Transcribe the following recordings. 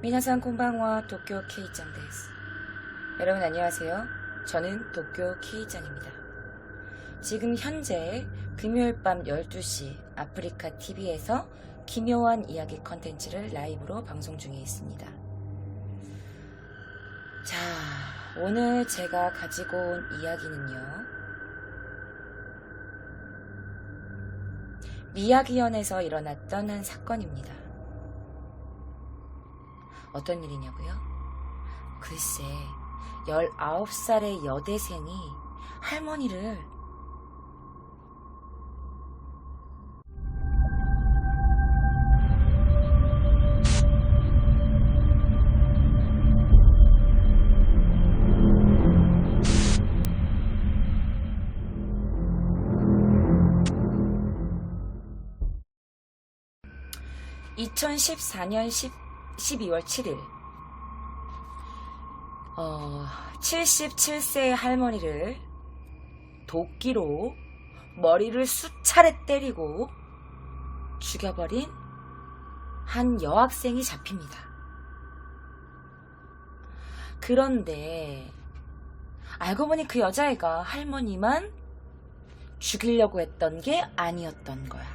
미나상 콘방와 도쿄 K짱 데스. 여러분 안녕하세요. 저는 도쿄 K짱입니다. 지금 현재 금요일 밤 12시 아프리카 TV에서 기묘한 이야기 컨텐츠를 라이브로 방송 중에 있습니다. 자, 오늘 제가 가지고 온 이야기는요, 미야기현에서 일어났던 한 사건입니다. 어떤 일이냐고요? 글쎄, 19살의 여대생이 할머니를 (2014년 12월 7일) 77세의 할머니를 도끼로 머리를 수차례 때리고 죽여버린 한 여학생이 잡힙니다. 그런데 알고 보니 그 여자애가 할머니만 죽이려고 했던 게 아니었던 거야.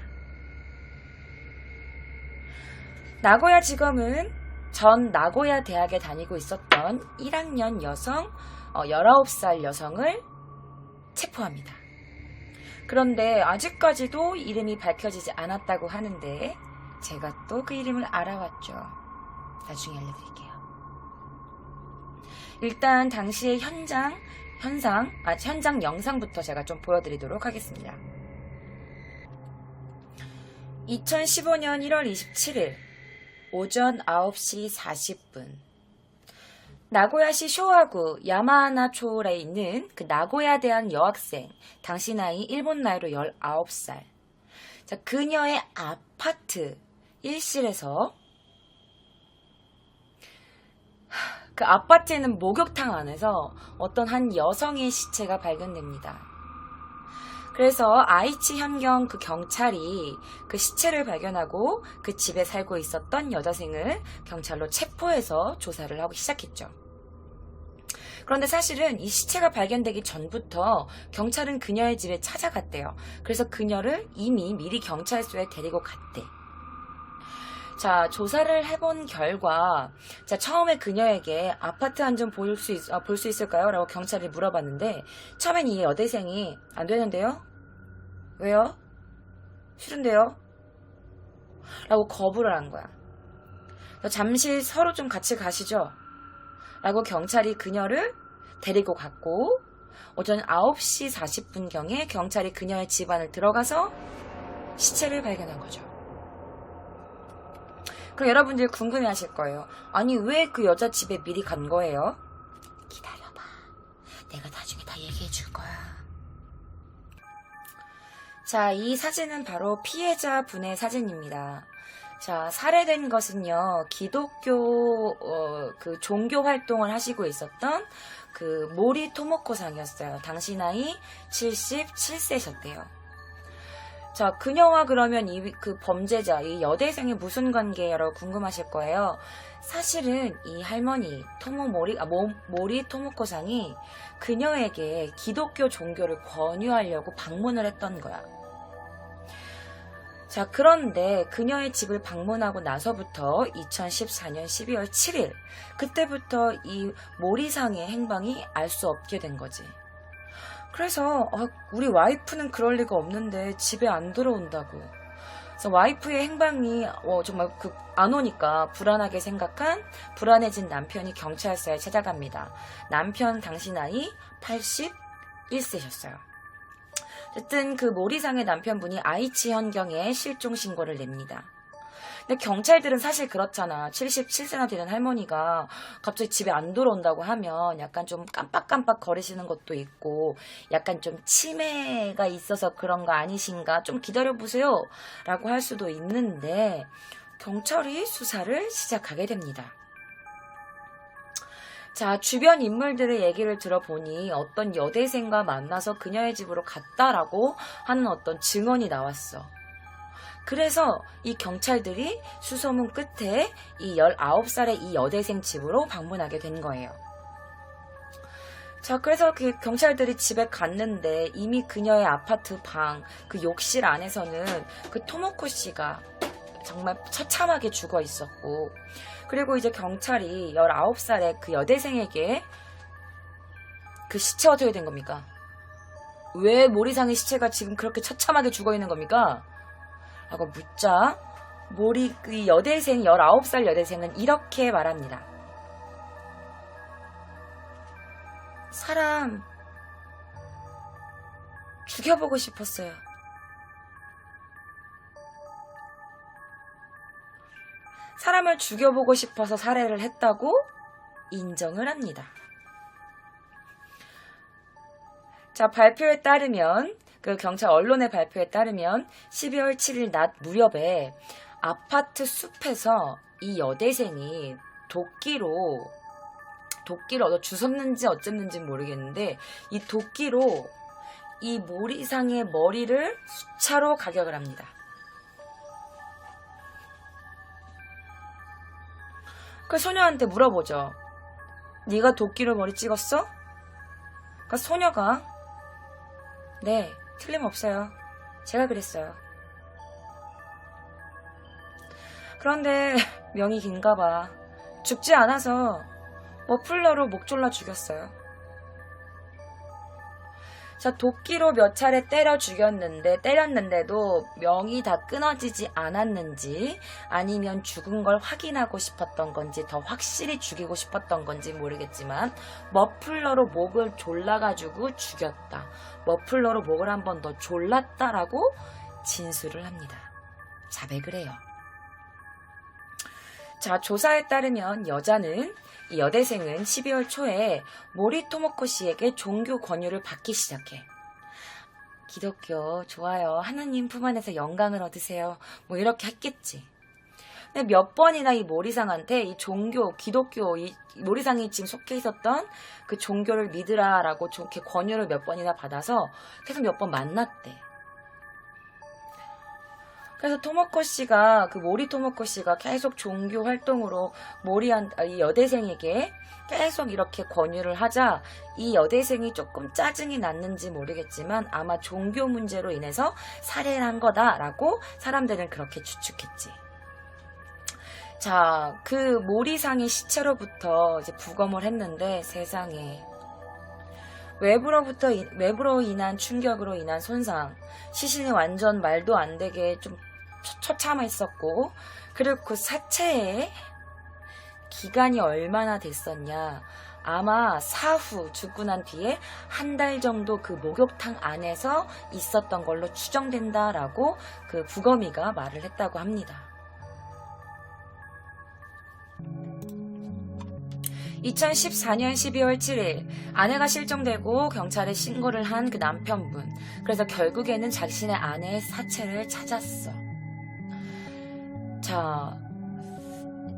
나고야 지검은 전 나고야 대학에 다니고 있었던 1학년 여성 19살 여성을 체포합니다. 그런데 아직까지도 이름이 밝혀지지 않았다고 하는데 제가 또 그 이름을 알아왔죠. 나중에 알려드릴게요. 일단 당시의 현장 영상부터 제가 좀 보여드리도록 하겠습니다. 2015년 1월 27일 오전 9시 40분 나고야시 쇼하구 야마하나초에 있는 그 나고야 대학 여학생, 당시 나이 일본 나이로 19살. 자, 그녀의 아파트 1실에서 그 아파트에는 목욕탕 안에서 어떤 한 여성의 시체가 발견됩니다. 그래서 아이치 현경 그 경찰이 그 시체를 발견하고 그 집에 살고 있었던 여자생을 경찰로 체포해서 조사를 하기 시작했죠. 그런데 사실은 이 시체가 발견되기 전부터 경찰은 그녀의 집에 찾아갔대요. 그래서 그녀를 이미 미리 경찰서에 데리고 갔대. 자, 조사를 해본 결과, 자, 처음에 그녀에게 아파트 안 좀 볼 수 있을까요? 라고 경찰이 물어봤는데, 처음엔 이 여대생이 안 되는데요? 왜요? 싫은데요? 라고 거부를 한 거야. 잠시 서로 좀 같이 가시죠? 라고 경찰이 그녀를 데리고 갔고, 오전 9시 40분경에 경찰이 그녀의 집안을 들어가서 시체를 발견한 거죠. 그럼 여러분들 궁금해 하실 거예요. 아니, 왜 그 여자 집에 미리 간 거예요? 기다려봐. 내가 나중에 다 얘기해 줄 거야. 자, 이 사진은 바로 피해자 분의 사진입니다. 자, 살해된 것은요, 기독교, 그 종교 활동을 하시고 있었던 그 모리 토모코상이었어요. 당시 나이 77세셨대요. 자, 그녀와 그러면 그 범죄자, 이 여대생이 무슨 관계라고 궁금하실 거예요. 사실은 이 할머니, 모리 토모코상이 그녀에게 기독교 종교를 권유하려고 방문을 했던 거야. 자, 그런데 그녀의 집을 방문하고 나서부터 2014년 12월 7일, 그때부터 이 모리상의 행방이 알 수 없게 된 거지. 그래서 우리 와이프는 그럴 리가 없는데 집에 안 들어온다고. 그래서 와이프의 행방이 정말 안 오니까 불안해진 남편이 경찰서에 찾아갑니다. 남편 당시 나이 81세셨어요. 어쨌든 그 모리상의 남편분이 아이치 현경에 실종 신고를 냅니다. 근데 경찰들은 사실 그렇잖아. 77세나 되는 할머니가 갑자기 집에 안 들어온다고 하면 약간 좀 깜빡깜빡 거리시는 것도 있고, 약간 좀 치매가 있어서 그런 거 아니신가? 좀 기다려보세요. 라고 할 수도 있는데, 경찰이 수사를 시작하게 됩니다. 자, 주변 인물들의 얘기를 들어보니 어떤 여대생과 만나서 그녀의 집으로 갔다라고 하는 어떤 증언이 나왔어. 그래서 이 경찰들이 수소문 끝에 이 19살의 이 여대생 집으로 방문하게 된 거예요. 자, 그래서 그 경찰들이 집에 갔는데 이미 그녀의 아파트 방, 그 욕실 안에서는 그 토모코 씨가 정말 처참하게 죽어 있었고, 그리고 이제 경찰이 19살의 그 여대생에게 그 시체 어떻게 된 겁니까? 왜 모리상의 시체가 지금 그렇게 처참하게 죽어 있는 겁니까? 라고 묻자 이 여대생, 19살 여대생은 이렇게 말합니다. 사람 죽여보고 싶었어요. 사람을 죽여보고 싶어서 살해를 했다고 인정을 합니다. 자, 발표에 따르면, 그 경찰 언론의 발표에 따르면 12월 7일 낮 무렵에 아파트 숲에서 이 여대생이 도끼로 얻어 주웠는지 어쨌는지 모르겠는데, 이 도끼로 이 모리상의 머리를 수차로 가격을 합니다. 그 소녀한테 물어보죠. 네가 도끼로 머리 찍었어? 그 소녀가 네, 틀림없어요. 제가 그랬어요. 그런데 명이 긴가 봐. 죽지 않아서 머플러로 목 졸라 죽였어요. 자, 도끼로 몇 차례 때렸는데도 명이 다 끊어지지 않았는지, 아니면 죽은 걸 확인하고 싶었던 건지, 더 확실히 죽이고 싶었던 건지 모르겠지만 머플러로 목을 졸라가지고 죽였다. 머플러로 목을 한 번 더 졸랐다라고 진술을 합니다. 자백을 해요. 자, 조사에 따르면 이 여대생은 12월 초에 모리 토모코 씨에게 종교 권유를 받기 시작해. 기독교 좋아요. 하나님 품 안에서 영광을 얻으세요. 뭐 이렇게 했겠지. 근데 몇 번이나 이 모리상한테 이 종교, 기독교, 이 모리상이 지금 속해 있었던 그 종교를 믿으라라고 이렇게 권유를 몇 번이나 받아서 계속 몇 번 만났대. 그래서 모리 토모코 씨가 계속 종교 활동으로 이 여대생에게 계속 이렇게 권유를 하자 이 여대생이 조금 짜증이 났는지 모르겠지만 아마 종교 문제로 인해서 살해를 한 거다라고 사람들은 그렇게 추측했지. 자, 그 모리상의 시체로부터 이제 부검을 했는데 세상에 외부로 인한 충격으로 인한 손상, 시신이 완전 말도 안 되게 좀 처참했었고, 그리고 그 사체에 기간이 얼마나 됐었냐, 아마 사후 죽고 난 뒤에 한 달 정도 그 목욕탕 안에서 있었던 걸로 추정된다라고 그 부검이가 말을 했다고 합니다. 2014년 12월 7일 아내가 실종되고 경찰에 신고를 한 그 남편분, 그래서 결국에는 자신의 아내의 사체를 찾았어. 자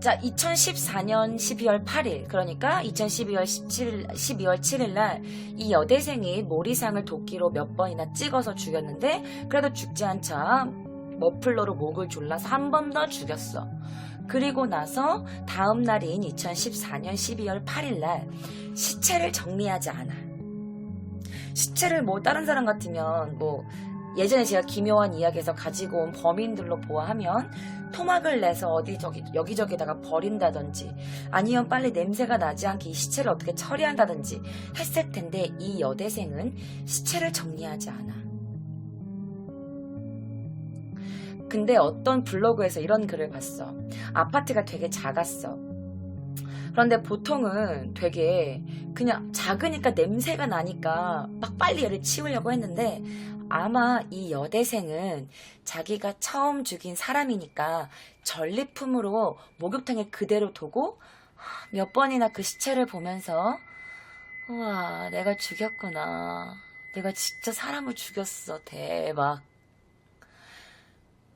2014년 12월 8일, 그러니까 12월 7일 날 이 여대생이 모리상을 도끼로 몇 번이나 찍어서 죽였는데, 그래도 죽지 않자 머플러로 목을 졸라서 한 번 더 죽였어. 그리고 나서 다음 날인 2014년 12월 8일 날 시체를 정리하지 않아. 시체를 뭐 다른 사람 같으면 뭐 예전에 제가 기묘한 이야기에서 가지고 온 범인들로 보아하면 토막을 내서 여기저기다가 버린다든지, 아니면 빨리 냄새가 나지 않게 이 시체를 어떻게 처리한다든지 했을 텐데, 이 여대생은 시체를 정리하지 않아. 근데 어떤 블로그에서 이런 글을 봤어. 아파트가 되게 작았어. 그런데 보통은 되게 그냥 작으니까 냄새가 나니까 막 빨리 얘를 치우려고 했는데, 아마 이 여대생은 자기가 처음 죽인 사람이니까 전리품으로 목욕탕에 그대로 두고 몇 번이나 그 시체를 보면서, 우와, 내가 죽였구나. 내가 진짜 사람을 죽였어. 대박.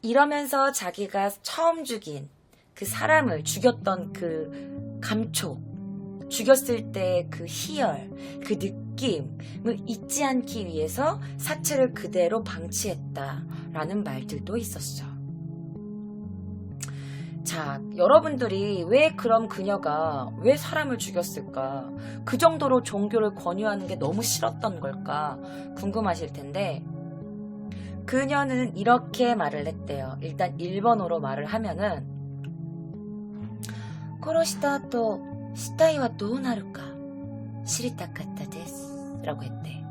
이러면서 자기가 처음 죽인 그 사람을 죽였던 그 감촉, 죽였을 때 그 희열, 그 느낌을 잊지 않기 위해서 사체를 그대로 방치했다라는 말들도 있었어. 자, 여러분들이 왜 그럼 그녀가 왜 사람을 죽였을까? 그 정도로 종교를 권유하는 게 너무 싫었던 걸까? 궁금하실 텐데, 그녀는 이렇게 말을 했대요. 일단 일본어로 말을 하면은,殺した後死体はどうなるか知りたかったです라고 했대.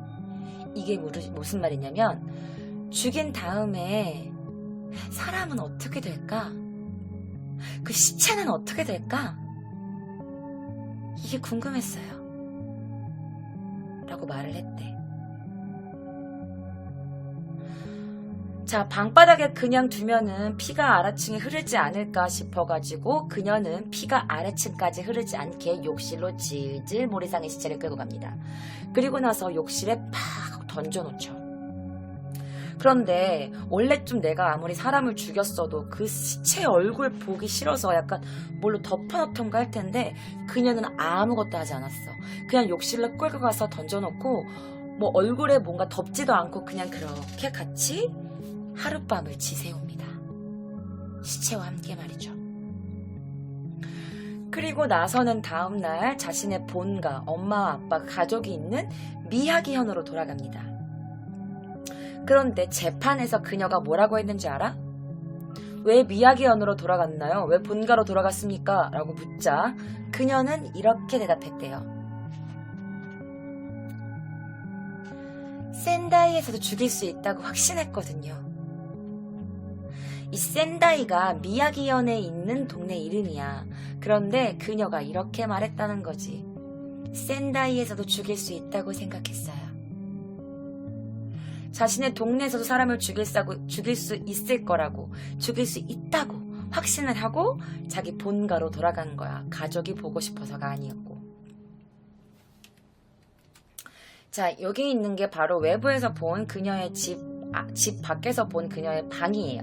이게 무슨 말이냐면, 죽인 다음에 사람은 어떻게 될까? 그 시체는 어떻게 될까? 이게 궁금했어요. 라고 말을 했대. 자, 방바닥에 그냥 두면은 피가 아래층에 흐르지 않을까 싶어가지고 그녀는 피가 아래층까지 흐르지 않게 욕실로 질질 모래상의 시체를 끌고 갑니다. 그리고 나서 욕실에 팍 던져놓죠. 그런데 원래 좀 내가 아무리 사람을 죽였어도 그 시체 얼굴 보기 싫어서 약간 뭘로 덮어놓던가 할 텐데 그녀는 아무것도 하지 않았어. 그냥 욕실로 끌고 가서 던져놓고 뭐 얼굴에 뭔가 덮지도 않고 그냥 그렇게 같이 하룻밤을 지새웁니다. 시체와 함께 말이죠. 그리고 나서는 다음날 자신의 본가, 엄마와 아빠, 가족이 있는 미야기현으로 돌아갑니다. 그런데 재판에서 그녀가 뭐라고 했는지 알아? 왜 미야기현으로 돌아갔나요? 왜 본가로 돌아갔습니까? 라고 묻자 그녀는 이렇게 대답했대요. 센다이에서도 죽일 수 있다고 확신했거든요. 이 센다이가 미야기현에 있는 동네 이름이야. 그런데 그녀가 이렇게 말했다는 거지. 센다이에서도 죽일 수 있다고 생각했어요. 자신의 동네에서도 사람을 죽일 수 있을 거라고, 죽일 수 있다고 확신을 하고 자기 본가로 돌아간 거야. 가족이 보고 싶어서가 아니었고. 자, 여기 있는 게 바로 외부에서 본 그녀의 집 밖에서 본 그녀의 방이에요.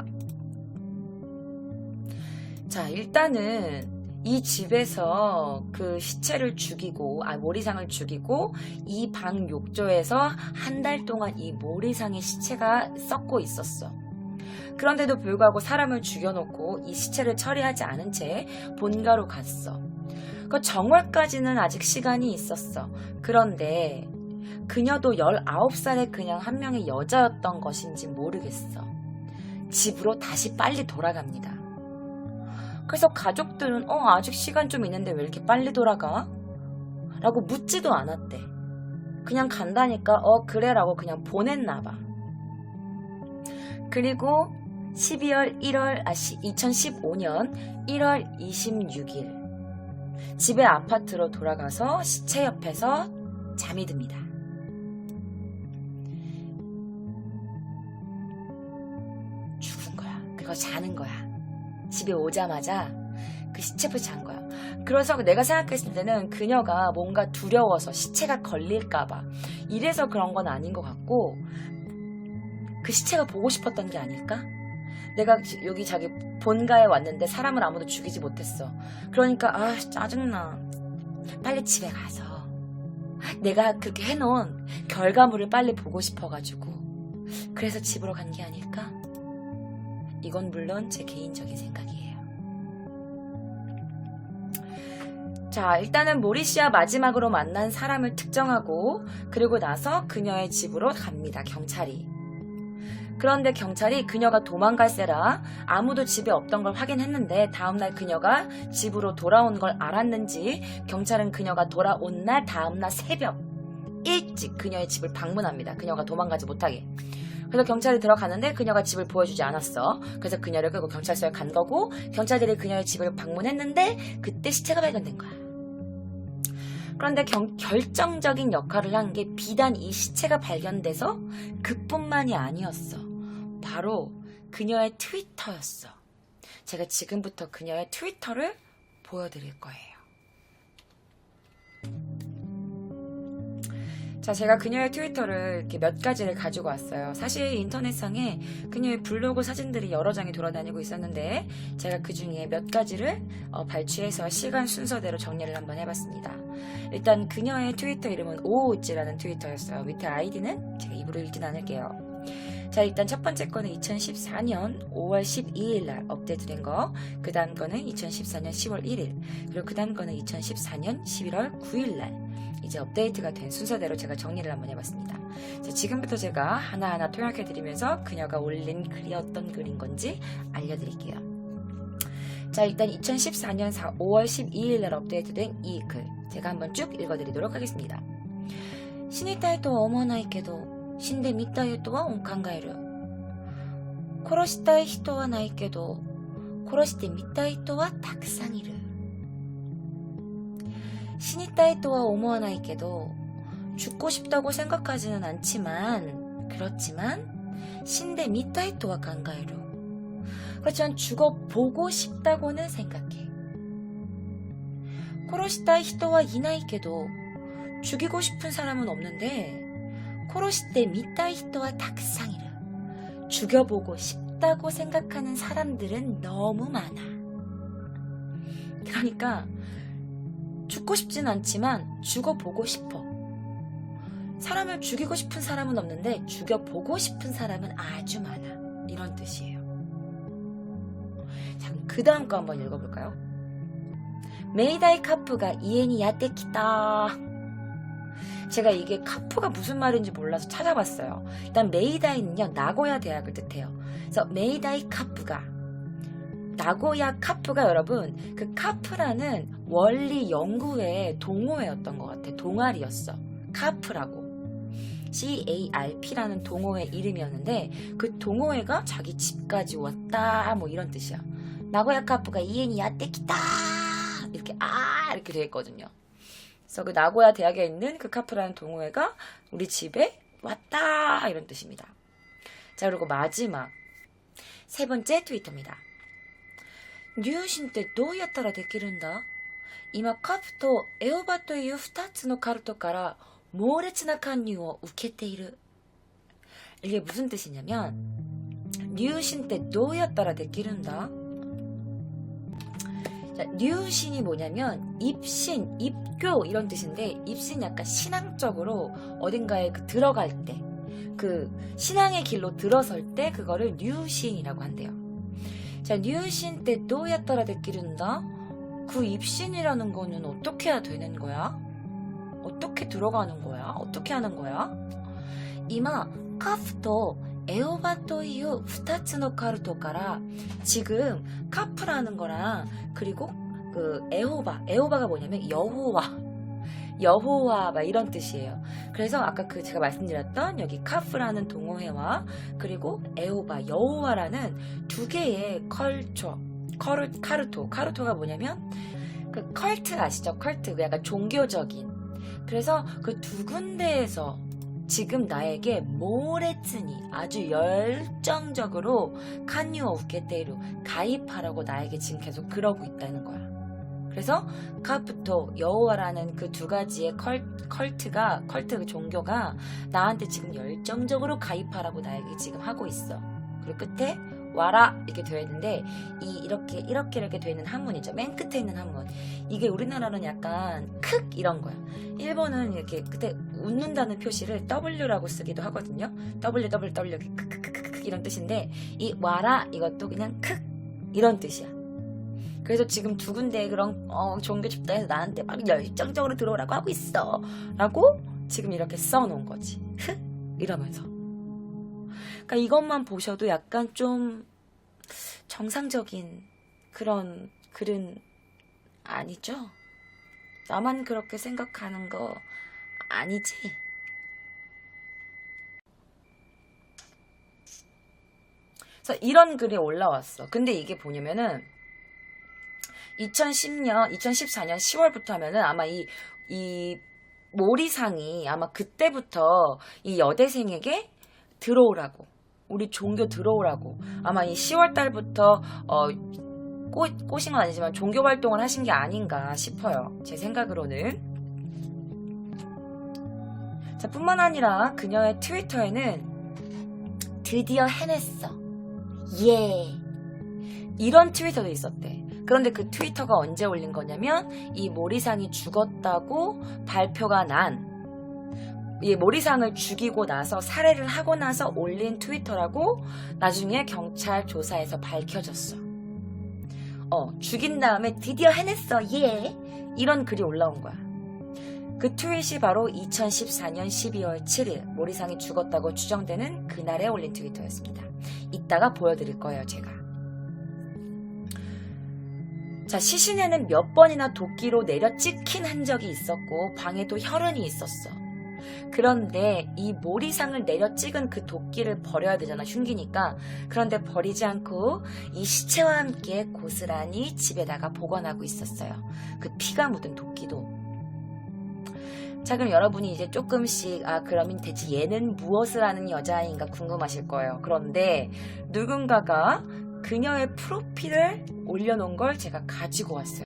자, 일단은 이 집에서 그 시체를 죽이고, 모리상을 죽이고, 이 방 욕조에서 한 달 동안 이 모리상의 시체가 썩고 있었어. 그런데도 불구하고 사람을 죽여놓고 이 시체를 처리하지 않은 채 본가로 갔어. 그 정월까지는 아직 시간이 있었어. 그런데 그녀도 19살의 그냥 한 명의 여자였던 것인지 모르겠어. 집으로 다시 빨리 돌아갑니다. 그래서 가족들은 아직 시간 좀 있는데 왜 이렇게 빨리 돌아가? 라고 묻지도 않았대. 그냥 간다니까 그래 라고 그냥 보냈나 봐. 그리고 2015년 1월 26일 집의 아파트로 돌아가서 시체 옆에서 잠이 듭니다. 죽은 거야. 그거 자는 거야. 집에 오자마자 그 시체부터 잔 거야. 그래서 내가 생각했을 때는 그녀가 뭔가 두려워서 시체가 걸릴까봐 이래서 그런 건 아닌 것 같고, 그 시체가 보고 싶었던 게 아닐까? 내가 여기 자기 본가에 왔는데 사람을 아무도 죽이지 못했어. 그러니까 짜증나. 빨리 집에 가서 내가 그렇게 해놓은 결과물을 빨리 보고 싶어가지고 그래서 집으로 간 게 아닐까? 이건 물론 제 개인적인 생각이에요. 자, 일단은 모리씨와 마지막으로 만난 사람을 특정하고 그리고 나서 그녀의 집으로 갑니다. 경찰이. 그런데 경찰이 그녀가 도망갈세라 아무도 집에 없던 걸 확인했는데 다음날 그녀가 집으로 돌아온 걸 알았는지 경찰은 그녀가 돌아온 날 다음날 새벽 일찍 그녀의 집을 방문합니다. 그녀가 도망가지 못하게. 그래서 경찰이 들어가는데 그녀가 집을 보여주지 않았어. 그래서 그녀를 끌고 경찰서에 간 거고, 경찰들이 그녀의 집을 방문했는데 그때 시체가 발견된 거야. 그런데 결정적인 역할을 한 게 비단 이 시체가 발견돼서 그뿐만이 아니었어. 바로 그녀의 트위터였어. 제가 지금부터 그녀의 트위터를 보여드릴 거예요. 자, 제가 그녀의 트위터를 이렇게 몇 가지를 가지고 왔어요. 사실 인터넷상에 그녀의 블로그 사진들이 여러 장이 돌아다니고 있었는데 제가 그 중에 몇 가지를 발췌해서 시간 순서대로 정리를 한번 해봤습니다. 일단 그녀의 트위터 이름은 오우찌라는 트위터였어요. 밑에 아이디는 제가 입으로 읽진 않을게요. 자, 일단 첫 번째 거는 2014년 5월 12일 날 업데이트된 거, 그 다음 거는 2014년 10월 1일, 그리고 그 다음 거는 2014년 11월 9일 날 이제 업데이트가 된 순서대로 제가 정리를 한번 해봤습니다. 자, 지금부터 제가 하나하나 통역해드리면서 그녀가 올린 글이 어떤 글인 건지 알려드릴게요. 자, 일단 2014년 5월 12일 날 업데이트된 이 글 제가 한번 쭉 읽어드리도록 하겠습니다. 死にたいとは思わないけど死んでみたいとは考える。殺したい人はないけど殺してみたい人はたくさんいる。死にたいとは思わないけど죽고 싶다고 생각하지는 않지만 그렇지만 死んでみたいとは考える。 그렇지만 죽어보고 싶다고는 생각해. 殺したい人はいないけど죽이고 싶은 사람은 없는데 殺してみたい人はたくさんいる. 죽여보고 싶다고 생각하는 사람들은 너무 많아. 그러니까 죽고 싶진 않지만 죽어보고 싶어. 사람을 죽이고 싶은 사람은 없는데 죽여보고 싶은 사람은 아주 많아. 이런 뜻이에요. 자, 그 다음 거 한번 읽어볼까요? 메이다이 카프가 이엔이 야테키다. 제가 이게 카프가 무슨 말인지 몰라서 찾아봤어요. 일단 메이다이는요, 나고야 대학을 뜻해요. 그래서 메이다이 카프가, 나고야 카프가 여러분, 그 카프라는 원리 연구회 동호회였던 것 같아. 동아리였어. 카프라고. CARP라는 동호회 이름이었는데 그 동호회가 자기 집까지 왔다 뭐 이런 뜻이야. 나고야 카프가 이엔이 야테키다 이렇게 이렇게 돼 있거든요. 그래서 그 나고야 대학에 있는 그 카프라는 동호회가 우리 집에 왔다 이런 뜻입니다. 자, 그리고 마지막 세 번째 트위터입니다. 入信ってどうやったらできるんだ? 今カプとエオバという2つのカルトから猛烈な勧誘を受けている. 이게 무슨 뜻이냐면 入信って どうやったらできるんだ? 류신이 뭐냐면 입신, 입교 이런 뜻인데 입신 약간 신앙적으로 어딘가에 들어갈 때, 그 신앙의 길로 들어설 때 그거를 류신이라고 한대요. 자, 류신 때 도야따라 데끼른다. 그 입신이라는 거는 어떻게 해야 되는 거야? 어떻게 들어가는 거야? 어떻게 하는 거야? 이마 카프도 에오바という 2つのカルトから 지금 카프라는 거랑 그리고 그 에호바가 뭐냐면 여호와 막 이런 뜻이에요. 그래서 아까 그 제가 말씀드렸던 여기 카프라는 동호회와 그리고 여호와라는 두 개의 카르토가 뭐냐면 그 컬트 아시죠? 컬트, 그 약간 종교적인. 그래서 그 두 군데에서 지금 나에게 모레츠니 아주 열정적으로 칸유어 우케테이루 가입하라고 나에게 지금 계속 그러고 있다는 거야. 그래서 카프토 여호와라는 그 두 가지의 컬트 그 종교가 나한테 지금 열정적으로 가입하라고 나에게 지금 하고 있어. 그리고 끝에 와라 이렇게 되어 있는데 이렇게 되어 있는 한문이죠. 맨 끝에 있는 한문. 이게 우리나라는 약간 크 이런 거야. 일본은 이렇게 그때 웃는다는 표시를 W라고 쓰기도 하거든요. WWW 크크크크 이런 뜻인데 이 와라 이것도 그냥 크 이런 뜻이야. 그래서 지금 두 군데 그런 종교 집단에서 나한테 막 열정적으로 들어오라고 하고 있어 라고 지금 이렇게 써놓은 거지. 이러면서. 그러니까 이것만 보셔도 약간 좀 정상적인 그런 글은 아니죠? 나만 그렇게 생각하는 거 아니지? 그래서 이런 글이 올라왔어. 근데 이게 뭐냐면은 2014년 10월부터 하면은 아마 이 모리상이 아마 그때부터 이 여대생에게 들어오라고, 우리 종교 들어오라고 아마 이 10월 달부터 꼬신 건 아니지만 종교 활동을 하신 게 아닌가 싶어요. 제 생각으로는. 자, 뿐만 아니라 그녀의 트위터에는 드디어 해냈어. 예. 이런 트위터도 있었대. 그런데 그 트위터가 언제 올린 거냐면 이 모리상이 죽었다고 발표가 난 이 모리상을 죽이고 나서 살해를 하고 나서 올린 트위터라고 나중에 경찰 조사에서 밝혀졌어. 죽인 다음에 드디어 해냈어, 예! 이런 글이 올라온 거야. 그 트윗이 바로 2014년 12월 7일 모리상이 죽었다고 추정되는 그날에 올린 트위터였습니다. 이따가 보여드릴 거예요, 제가. 자, 시신에는 몇 번이나 도끼로 내려 찍힌 흔적이 있었고 방에도 혈흔이 있었어. 그런데 이 모리상을 내려 찍은 그 도끼를 버려야 되잖아, 흉기니까. 그런데 버리지 않고 이 시체와 함께 고스란히 집에다가 보관하고 있었어요. 그 피가 묻은 도끼도. 자, 그럼 여러분이 이제 조금씩 그러면 대체 얘는 무엇을 하는 여자인가 궁금하실 거예요. 그런데 누군가가 그녀의 프로필을 올려놓은 걸 제가 가지고 왔어요.